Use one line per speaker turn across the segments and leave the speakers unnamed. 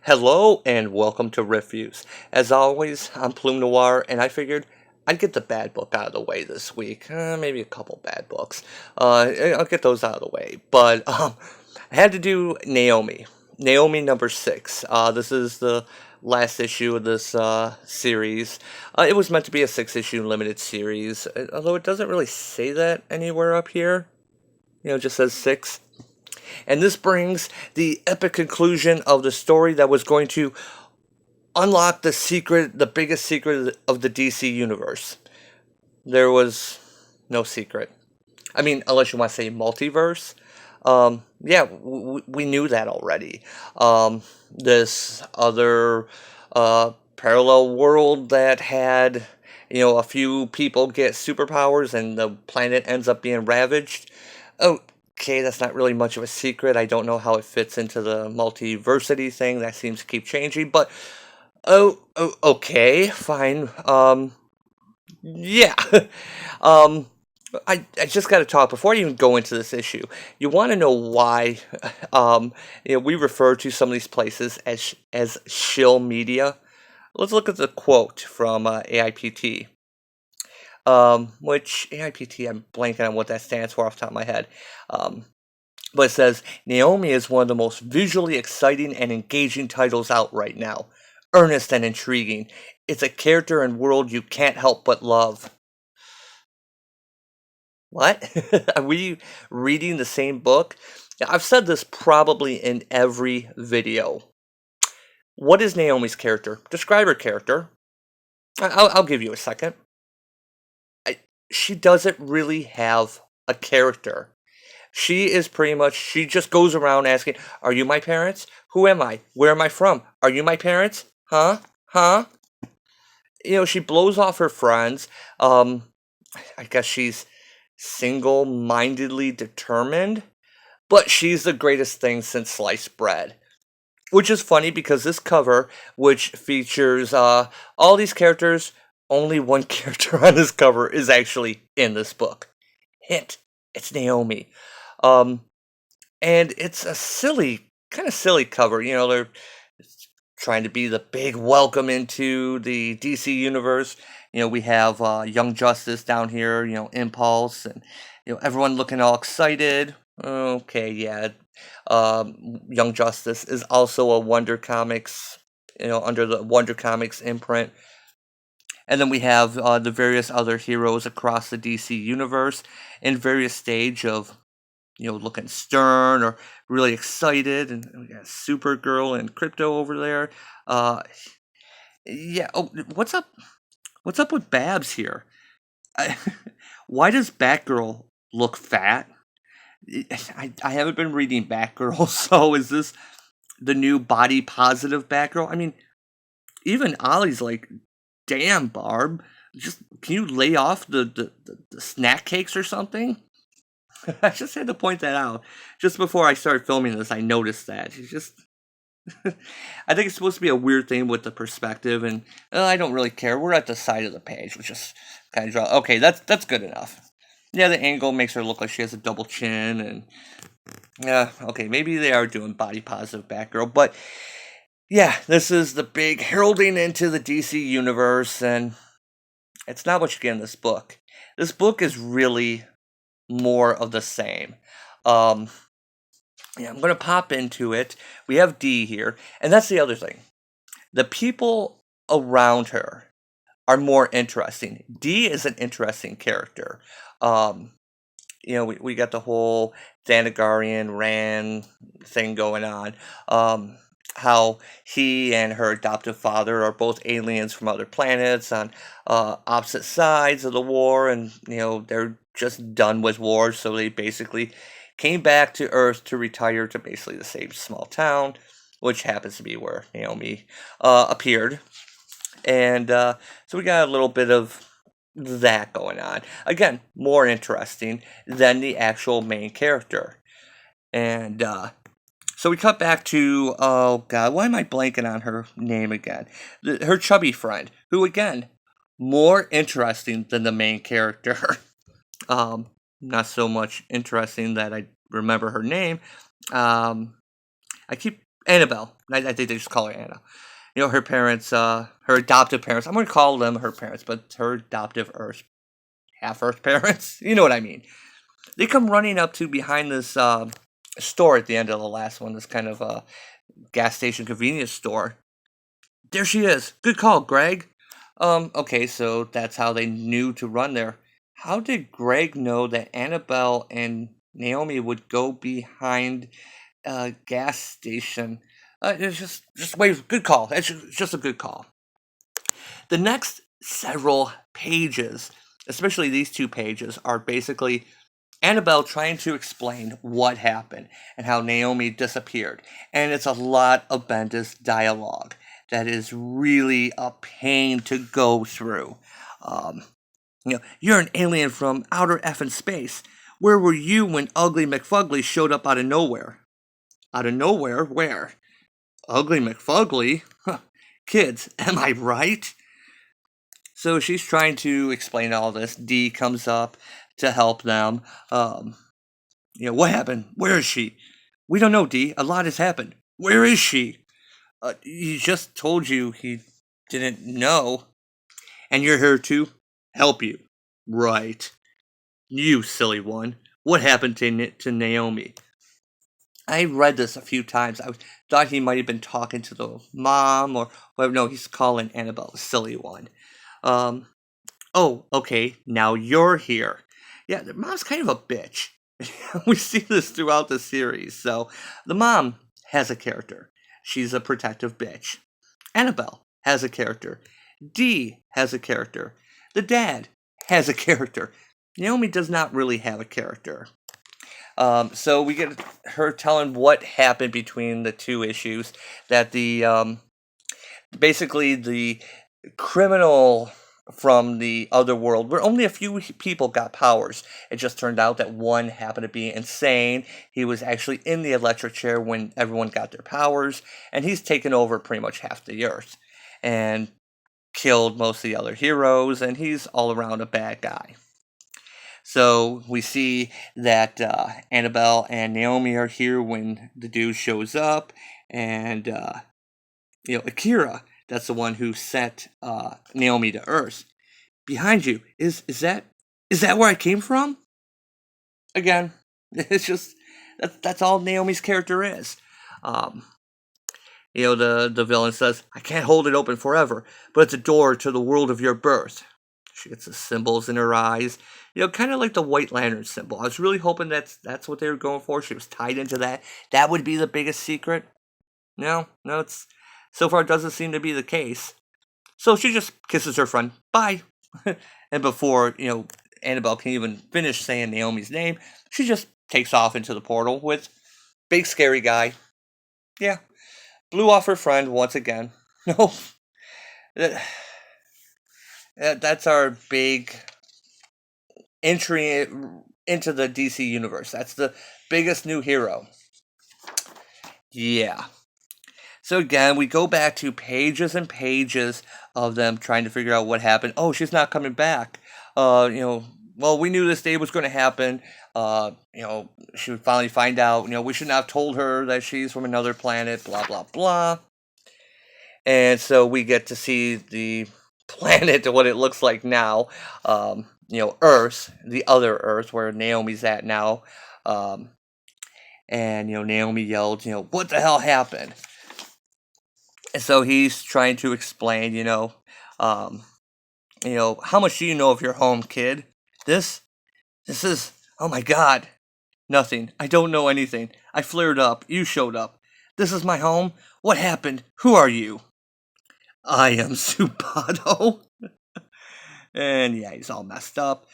Hello and welcome to Reviews. As always, I'm Plume Noir, and I figured I'd get the bad book out of the way this week. Maybe a couple bad books. I'll get those out of the way. But I had to do Naomi. Naomi number 6. This is the last issue of this series. It was meant to be a 6-issue limited series, although it doesn't really say that anywhere up here. It just says 6. And this brings the epic conclusion of the story that was going to unlock the secret, the biggest secret of the DC universe. There was no secret. I mean, unless you want to say multiverse. Yeah, we knew that already. This other parallel world that had, a few people get superpowers and the planet ends up being ravaged. Okay, that's not really much of a secret. I don't know how it fits into the multiversity thing. That seems to keep changing, but okay, fine. Yeah. um, I just got to talk before I even go into this issue. You want to know why? We refer to some of these places as shill media. Let's look at the quote from AIPT. Which AIPT, I'm blanking on what that stands for off the top of my head. But it says, Naomi is one of the most visually exciting and engaging titles out right now. Earnest and intriguing. It's a character and world you can't help but love. What? Are we reading the same book? I've said this probably in every video. What is Naomi's character? Describe her character. I'll give you a second. She doesn't really have a character. She is pretty much, she just goes around asking, are you my parents? Who am I? Where am I from? Are you my parents? Huh? Huh? She blows off her friends. I guess she's single-mindedly determined, but she's the greatest thing since sliced bread. Which is funny because this cover, which features all these characters, only one character on this cover is actually in this book. Hint, it's Naomi. And it's a kind of silly cover. They're trying to be the big welcome into the DC universe. We have Young Justice down here, Impulse, and, everyone looking all excited. Okay, yeah. Young Justice is also a Wonder Comics, under the Wonder Comics imprint. And then we have the various other heroes across the DC universe in various stage of, looking stern or really excited. And we got Supergirl and Crypto over there. Yeah. Oh, what's up? What's up with Babs here? Why does Batgirl look fat? I haven't been reading Batgirl, so is this the new body positive Batgirl? I mean, even Ollie's like, damn, Barb, just can you lay off the snack cakes or something? I just had to point that out. Just before I started filming this, I noticed that. She's just... I think it's supposed to be a weird thing with the perspective, and I don't really care. We're at the side of the page, which is kind of draw. Okay, that's good enough. Yeah, the angle makes her look like she has a double chin, and... Yeah, okay, maybe they are doing body positive Batgirl, but... Yeah, this is the big heralding into the DC universe, and it's not what you get in this book. This book is really more of the same. I'm going to pop into it. We have D here, and that's the other thing. The people around her are more interesting. D is an interesting character. We got the whole Thanagarian Ran thing going on. How he and her adoptive father are both aliens from other planets on opposite sides of the war, and they're just done with war, so they basically came back to Earth to retire to basically the same small town, which happens to be where Naomi appeared. And so we got a little bit of that going on. Again, more interesting than the actual main character. And so we cut back to, oh god, why am I blanking on her name again? Her chubby friend, who again, more interesting than the main character. Not so much interesting that I remember her name. I keep Annabelle. I think they just call her Anna. Her parents, her adoptive parents. I'm going to call them her parents, but her adoptive Earth, half Earth parents. You know what I mean. They come running up to behind this store at the end of the last one, this kind of gas station convenience store. There she is. Good call, Greg. Okay, so that's how they knew to run there. How did Greg know that Annabelle and Naomi would go behind a gas station? It's just wait. Good call. It's just a good call. The next several pages, especially these 2 pages, are basically Annabelle trying to explain what happened and how Naomi disappeared. And it's a lot of Bendis dialogue that is really a pain to go through. You're an alien from outer effing space. Where were you when Ugly McFugly showed up out of nowhere? Out of nowhere? Where? Ugly McFugly? Huh. Kids, am I right? So she's trying to explain all this. Dee comes up to help them. What happened? Where is she? We don't know, Dee. A lot has happened. Where is she? He just told you he didn't know. And you're here to help you. Right. You silly one. What happened to Naomi? I read this a few times. I thought he might have been talking to the mom or whatever. No, he's calling Annabelle a silly one. Oh, okay, now you're here. Yeah, the mom's kind of a bitch. We see this throughout the series. So, the mom has a character. She's a protective bitch. Annabelle has a character. Dee has a character. The dad has a character. Naomi does not really have a character. So we get her telling what happened between the 2 issues. That basically the criminal from the other world, where only a few people got powers. It just turned out that one happened to be insane. He was actually in the electric chair when everyone got their powers, and he's taken over pretty much half the Earth and killed most of the other heroes, and he's all around a bad guy. So we see that Annabelle and Naomi are here when the dude shows up, and Akira, that's the one who sent Naomi to Earth. Behind you, is that where I came from? Again, it's just that's all Naomi's character is. The villain says, "I can't hold it open forever, but it's a door to the world of your birth." She gets the symbols in her eyes, kind of like the White Lantern symbol. I was really hoping that's what they were going for. She was tied into that. That would be the biggest secret. No, it's so far it doesn't seem to be the case. So she just kisses her friend. Bye. And before, Annabelle can even finish saying Naomi's name, she just takes off into the portal with big scary guy. Yeah. Blew off her friend once again. No. That's our big entry into the DC universe. That's the biggest new hero. Yeah. So again, we go back to pages and pages of them trying to figure out what happened. Oh, she's not coming back. Well, we knew this day was going to happen. She would finally find out. We should not have told her that she's from another planet, blah, blah, blah. And so we get to see the planet, what it looks like now. Earth, the other Earth, where Naomi's at now. And Naomi yelled, what the hell happened? And so he's trying to explain, how much do you know of your home, kid? This is, oh my God, nothing. I don't know anything. I flared up. You showed up. This is my home. What happened? Who are you? I am Supato. And yeah, he's all messed up.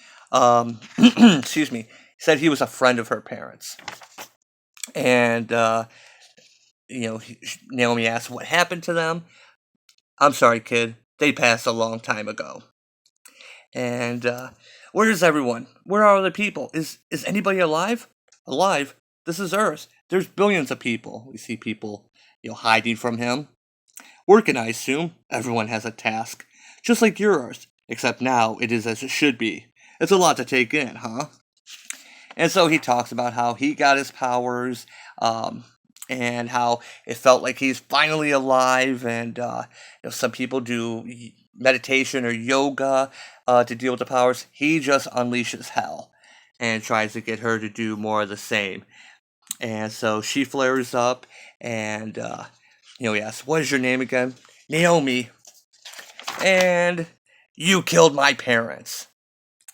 Excuse me. He said he was a friend of her parents. And, Naomi asked what happened to them. I'm sorry, kid. They passed a long time ago. And, where is everyone? Where are the people? Is anybody alive? Alive? This is Earth. There's billions of people. We see people, hiding from him. Working, I assume. Everyone has a task. Just like your Earth. Except now it is as it should be. It's a lot to take in, huh? And so he talks about how he got his powers, and how it felt like he's finally alive. And some people do meditation or yoga to deal with the powers. He just unleashes hell and tries to get her to do more of the same. And so she flares up, and he asks, "What is your name again?" "Naomi." "And you killed my parents."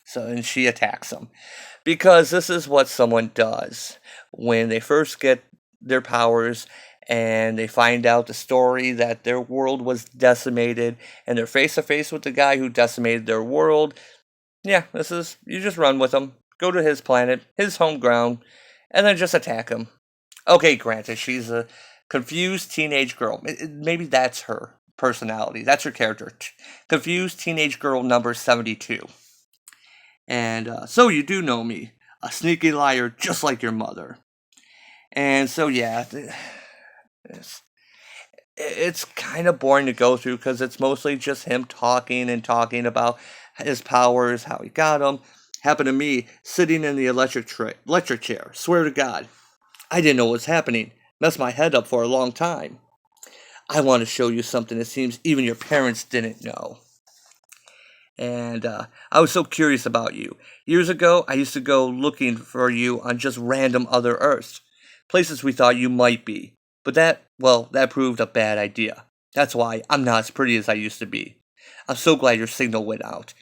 So, and she attacks him. Because this is what someone does when they first get their powers and they find out the story that their world was decimated and they're face to face with the guy who decimated their world. Yeah, you just run with him, go to his planet, his home ground, and then just attack him. Okay, granted, she's a confused teenage girl. Maybe that's her personality, that's her character. Confused teenage girl number 72. And so you do know me, a sneaky liar just like your mother. And so, yeah, it's kind of boring to go through because it's mostly just him talking and talking about his powers, how he got them. Happened to me sitting in the electric chair. Swear to God, I didn't know what was happening. Messed my head up for a long time. I want to show you something it seems even your parents didn't know. And I was so curious about you. Years ago, I used to go looking for you on just random other Earths, places we thought you might be. But that proved a bad idea. That's why I'm not as pretty as I used to be. I'm so glad your signal went out.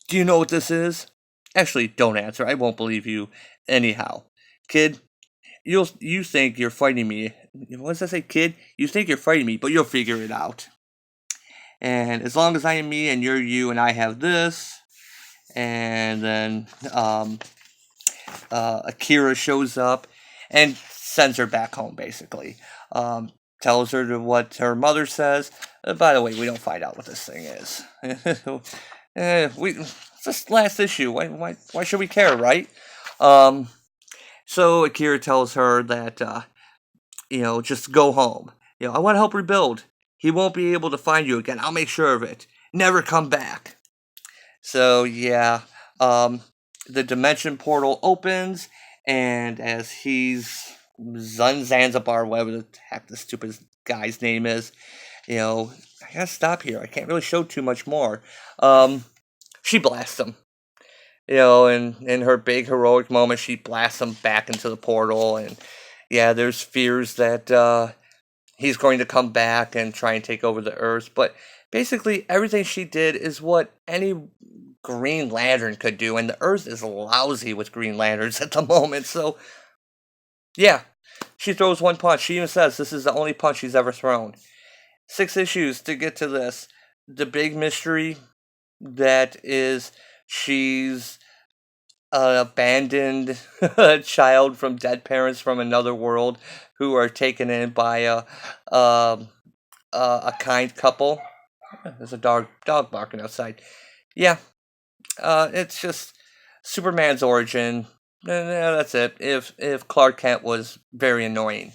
Do you know what this is? Actually, don't answer. I won't believe you anyhow. Kid, you think you're fighting me. What does that say, kid? You think you're fighting me, but you'll figure it out. And as long as I am me and you're you and I have this, and then Akira shows up and sends her back home, basically. Tells her what her mother says. By the way, we don't find out what this thing is. It's this last issue. Why should we care, right? So Akira tells her that, just go home. I want to help rebuild. He won't be able to find you again. I'll make sure of it. Never come back. So, yeah, the dimension portal opens, and as he's Zanzibar, whatever the heck the stupid guy's name is, I gotta stop here. I can't really show too much more. She blasts him. And in her big heroic moment, she blasts him back into the portal, and yeah, there's fears that he's going to come back and try and take over the Earth, but basically everything she did is what any Green Lantern could do, and the Earth is lousy with Green Lanterns at the moment, so yeah, she throws one punch. She even says this is the only punch she's ever thrown. 6 issues to get to this. The big mystery that is she's an abandoned child from dead parents from another world who are taken in by a kind couple. There's a dog barking outside. Yeah, it's just Superman's origin. That's it. If Clark Kent was very annoying.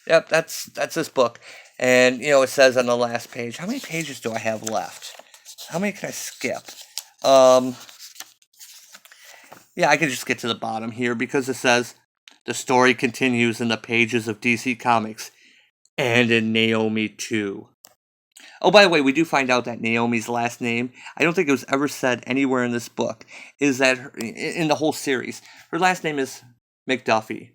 Yep, that's this book. And it says on the last page. How many pages do I have left? How many can I skip? Yeah, I can just get to the bottom here because it says the story continues in the pages of DC Comics and in Naomi too. Oh, by the way, we do find out that Naomi's last name, I don't think it was ever said anywhere in this book, is that in the whole series, her last name is McDuffie.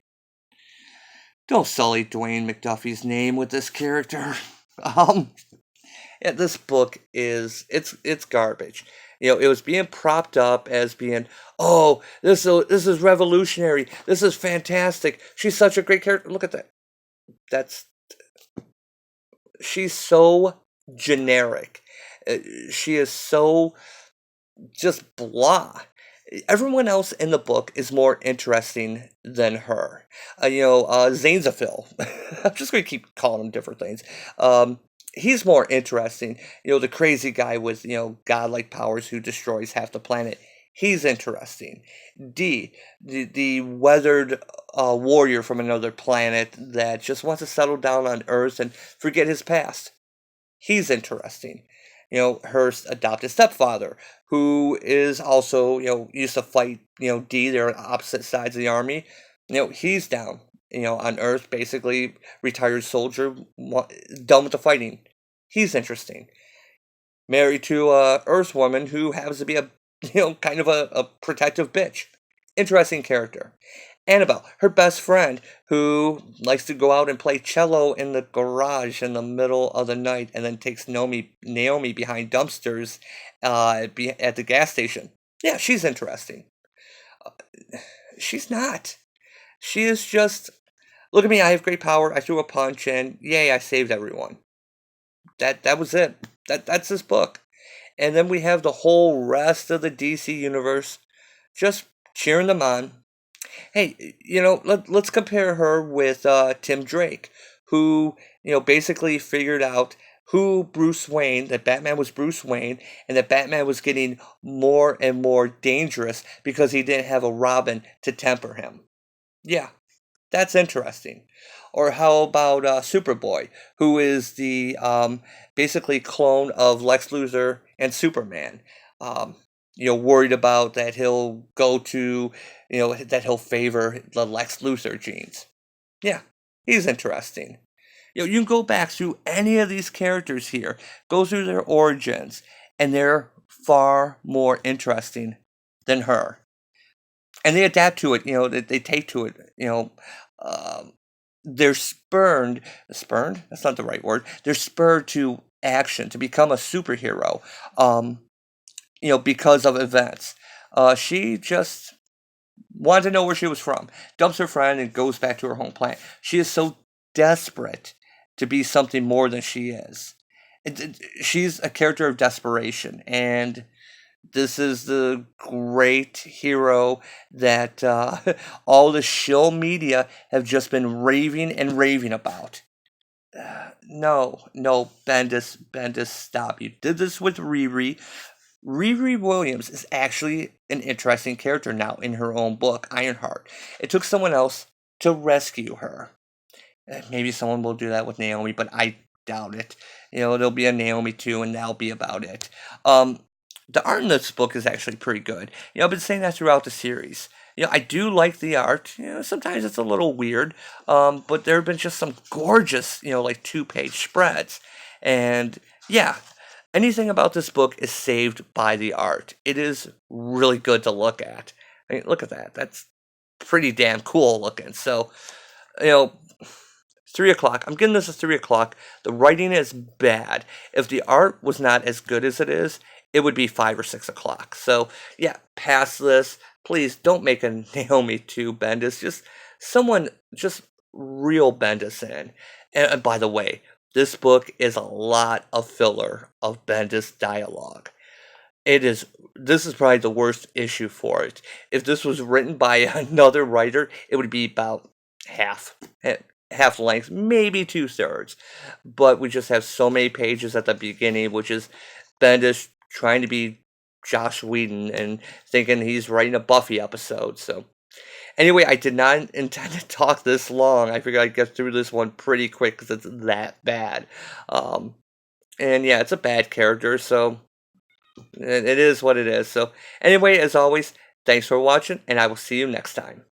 Don't sully Dwayne McDuffie's name with this character. Yeah, this book it's garbage. It was being propped up as being, oh, this is revolutionary. This is fantastic. She's such a great character. Look at that. She's so generic. She is so just blah. Everyone else in the book is more interesting than her. Zainzafil. I'm just going to keep calling him different things. He's more interesting. The crazy guy with, godlike powers who destroys half the planet. He's interesting. The weathered warrior from another planet that just wants to settle down on Earth and forget his past. He's interesting. Her adopted stepfather, who is also, used to fight, D. They're on opposite sides of the army. He's down. on Earth, basically retired soldier, done with the fighting. He's interesting. Married to a Earth woman who happens to be a kind of a protective bitch. Interesting character. Annabelle, her best friend, who likes to go out and play cello in the garage in the middle of the night, and then takes Naomi behind dumpsters, at the gas station. Yeah, she's interesting. Uh, she's not. She is just, look at me. I have great power. I threw a punch, and yay, I saved everyone. That was it. That's this book. And then we have the whole rest of the DC universe just cheering them on. Hey, let's compare her with Tim Drake, who, basically figured out who Bruce Wayne, that Batman was Bruce Wayne, and that Batman was getting more and more dangerous because he didn't have a Robin to temper him. Yeah, that's interesting. Or how about Superboy, who is the basically clone of Lex Luthor and Superman? Um, worried about that he'll go to, that he'll favor the Lex Luthor genes. Yeah, he's interesting. You can go back through any of these characters here, go through their origins, and they're far more interesting than her. And they adapt to it, they take to it, um, they're spurned, that's not the right word, they're spurred to action, to become a superhero, um, because of events. She just wanted to know where she was from, dumps her friend, and goes back to her home planet. She is so desperate to be something more than she is. She's a character of desperation, and this is the great hero that all the shill media have just been raving and raving about. No, Bendis, stop. You did this with Riri. Riri Williams is actually an interesting character now in her own book, Ironheart. It took someone else to rescue her. Maybe someone will do that with Naomi, but I doubt it. There'll be a Naomi too, and that'll be about it. Um, the art in this book is actually pretty good. I've been saying that throughout the series. I do like the art. Sometimes it's a little weird, but there have been just some gorgeous, like 2-page spreads. And yeah, anything about this book is saved by the art. It is really good to look at. I mean, look at that. That's pretty damn cool looking. So, you know, 3 o'clock. I'm giving this a 3 o'clock. The writing is bad. If the art was not as good as it is, it would be 5 or 6 o'clock. So yeah, pass this. Please don't make a Naomi 2 Bendis. Just real Bendis in. And by the way, this book is a lot of filler of Bendis dialogue. This is probably the worst issue for it. If this was written by another writer, it would be about half half length, maybe 2/3. But we just have so many pages at the beginning, which is Bendis trying to be Josh Whedon and thinking he's writing a Buffy episode. So anyway, I did not intend to talk this long. I figured I'd get through this one pretty quick because it's that bad. Um, and yeah, it's a bad character, so it is what it is. So anyway, as always, thanks for watching, and I will see you next time.